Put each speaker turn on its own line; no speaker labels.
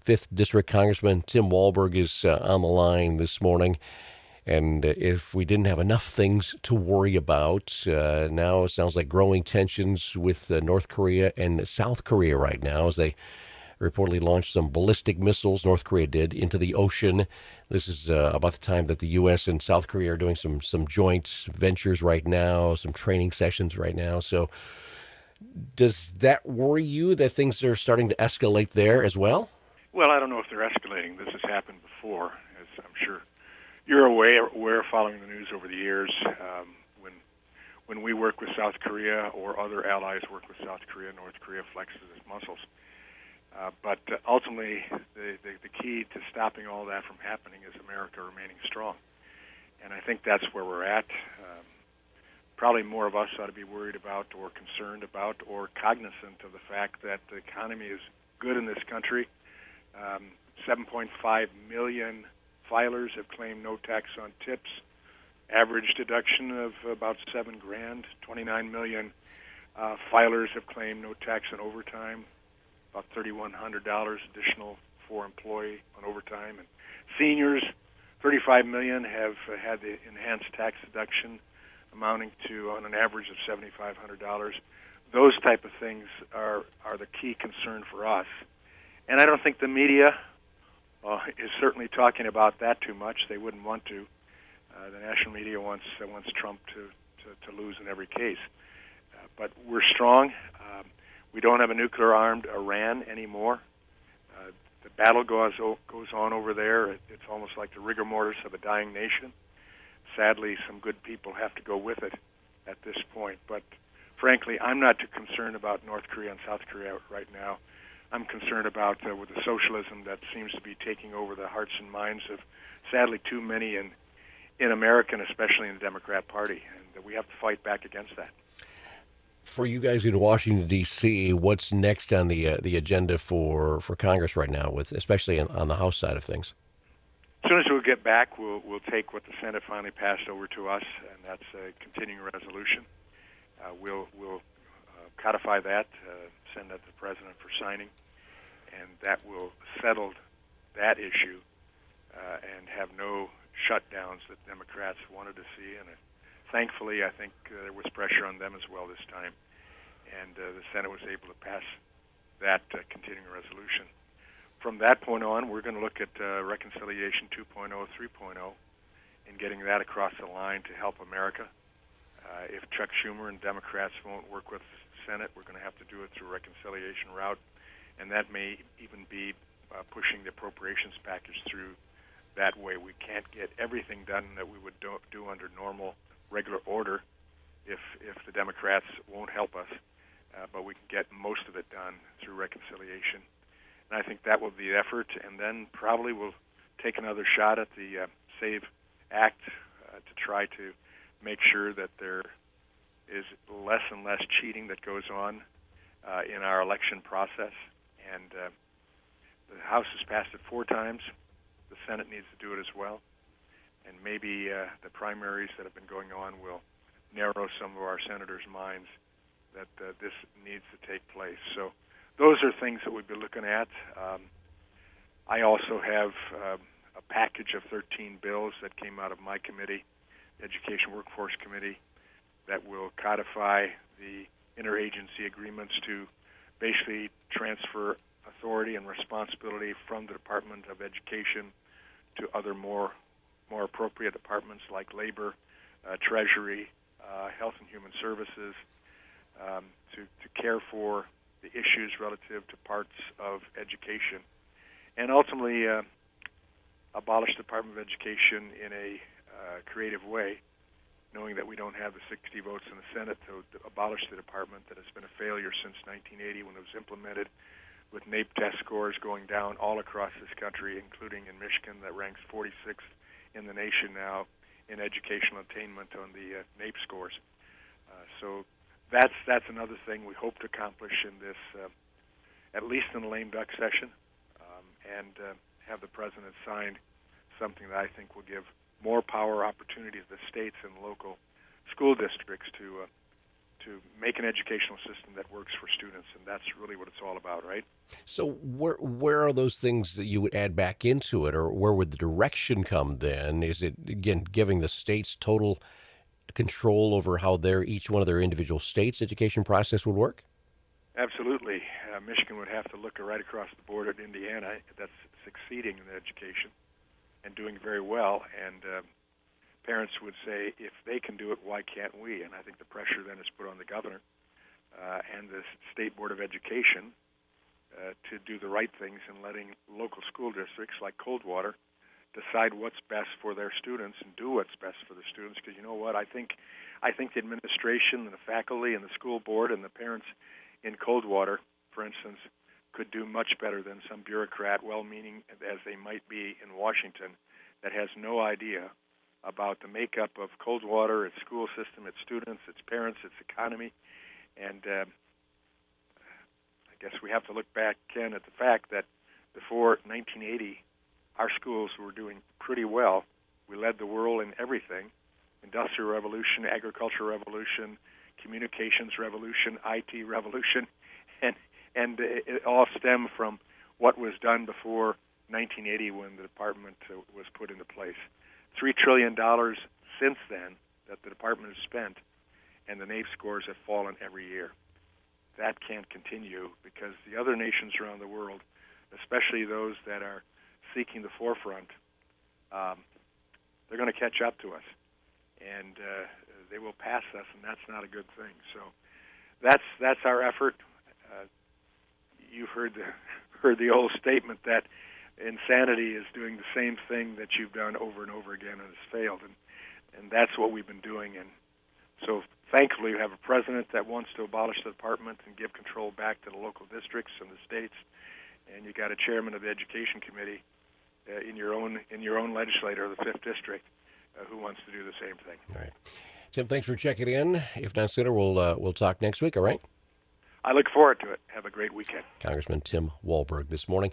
5th District Congressman Tim Walberg is on the line this morning. And if we didn't have enough things to worry about, now it sounds like growing tensions with North Korea and South Korea right now as they reportedly launched some ballistic missiles, North Korea did, into the ocean. This is about the time that the U.S. and South Korea are doing some joint ventures right now, some training sessions right now. So does that worry you that things are starting to escalate there as well?
Well, I don't know if they're escalating. This has happened before, as I'm sure you're aware following the news over the years. When we work with South Korea or other allies work with South Korea, North Korea flexes its muscles. But ultimately, the key to stopping all that from happening is America remaining strong. And I think that's where we're at. Probably more of us ought to be worried about or concerned about or cognizant of the fact that the economy is good in this country. 7.5 million filers have claimed no tax on tips, average deduction of about $7,000. 29 million filers have claimed no tax on overtime, about $3,100 additional for employee on overtime. And seniors, 35 million have had the enhanced tax deduction amounting to on an average of $7,500. Those type of things are the key concern for us. And I don't think the media is certainly talking about that too much. They wouldn't want to. The national media wants Trump to lose in every case. But we're strong. We don't have a nuclear-armed Iran anymore. The battle goes on over there. It's almost like the rigor mortis of a dying nation. Sadly, some good people have to go with it at this point. But frankly, I'm not too concerned about North Korea and South Korea right now. I'm concerned about with the socialism that seems to be taking over the hearts and minds of, sadly, too many in America, and especially in the Democrat Party. And we have to fight back against that.
For you guys in Washington D.C., what's next on the agenda for Congress right now, with especially on the House side of things?
As soon as we get back, we'll take what the Senate finally passed over to us, and that's a continuing resolution. We'll codify that, send that to the president for signing, and that will settle that issue and have no shutdowns that Democrats wanted to see. And thankfully, I think there was pressure on them as well this time, and the Senate was able to pass that continuing resolution. From that point on, we're going to look at Reconciliation 2.0, 3.0, and getting that across the line to help America. If Chuck Schumer and Democrats won't work with the Senate, we're going to have to do it through a reconciliation route, and that may even be pushing the appropriations package through that way. We can't get everything done that we would do under normal, regular order if the Democrats won't help us, but we can get most of it done through reconciliation. And I think that will be the effort, and then probably we'll take another shot at the SAVE Act to try to make sure that there is less and less cheating that goes on in our election process. And the House has passed it 4 times. The Senate needs to do it as well. And maybe the primaries that have been going on will narrow some of our senators' minds that this needs to take place. So those are things that we'd be looking at. I also have a package of 13 bills that came out of my committee, Education Workforce Committee, that will codify the interagency agreements to basically transfer authority and responsibility from the Department of Education to other more appropriate departments like Labor, Treasury, Health and Human Services, to care for the issues relative to parts of education, and ultimately abolish the Department of Education in a creative way, knowing that we don't have the 60 votes in the Senate to abolish the department that has been a failure since 1980 when it was implemented, with NAEP test scores going down all across this country, including in Michigan, that ranks 46th in the nation now in educational attainment on the NAEP scores. So that's another thing we hope to accomplish in this, at least in the lame duck session, and have the president sign something that I think will give more power, opportunity to the states and local school districts to to make an educational system that works for students, and that's really what it's all about, right?
So where are those things that you would add back into it, or where would the direction come then? Is it again giving the states total control over how their each one of their individual states' education process would work?
Absolutely. Michigan would have to look right across the board at Indiana that's succeeding in education and doing very well, and parents would say, if they can do it, why can't we? And I think the pressure then is put on the governor and the State Board of Education to do the right things and letting local school districts like Coldwater decide what's best for their students and do what's best for the students. Because you know what? I think the administration and the faculty and the school board and the parents in Coldwater, for instance, could do much better than some bureaucrat, well-meaning as they might be in Washington, that has no idea about the makeup of Coldwater, its school system, its students, its parents, its economy. And I guess we have to look back, Ken, at the fact that before 1980, our schools were doing pretty well. We led the world in everything: industrial revolution, agricultural revolution, communications revolution, IT revolution, and it all stemmed from what was done before 1980 when the department was put into place. $3 trillion since then that the department has spent, and the NAEP scores have fallen every year. That can't continue because the other nations around the world, especially those that are seeking the forefront, they're going to catch up to us, and they will pass us, and that's not a good thing. So that's our effort. You've heard the old statement that insanity is doing the same thing that you've done over and over again and has failed, and that's what we've been doing. And so thankfully we have a president that wants to abolish the department and give control back to the local districts and the states, and you got a chairman of the education committee in your own legislature, the 5th district, who wants to do the same thing.
All right, Tim, thanks for checking in. If not sooner, we'll talk next week. All right.
I look forward to it. Have a great weekend.
Congressman Tim Walberg this morning.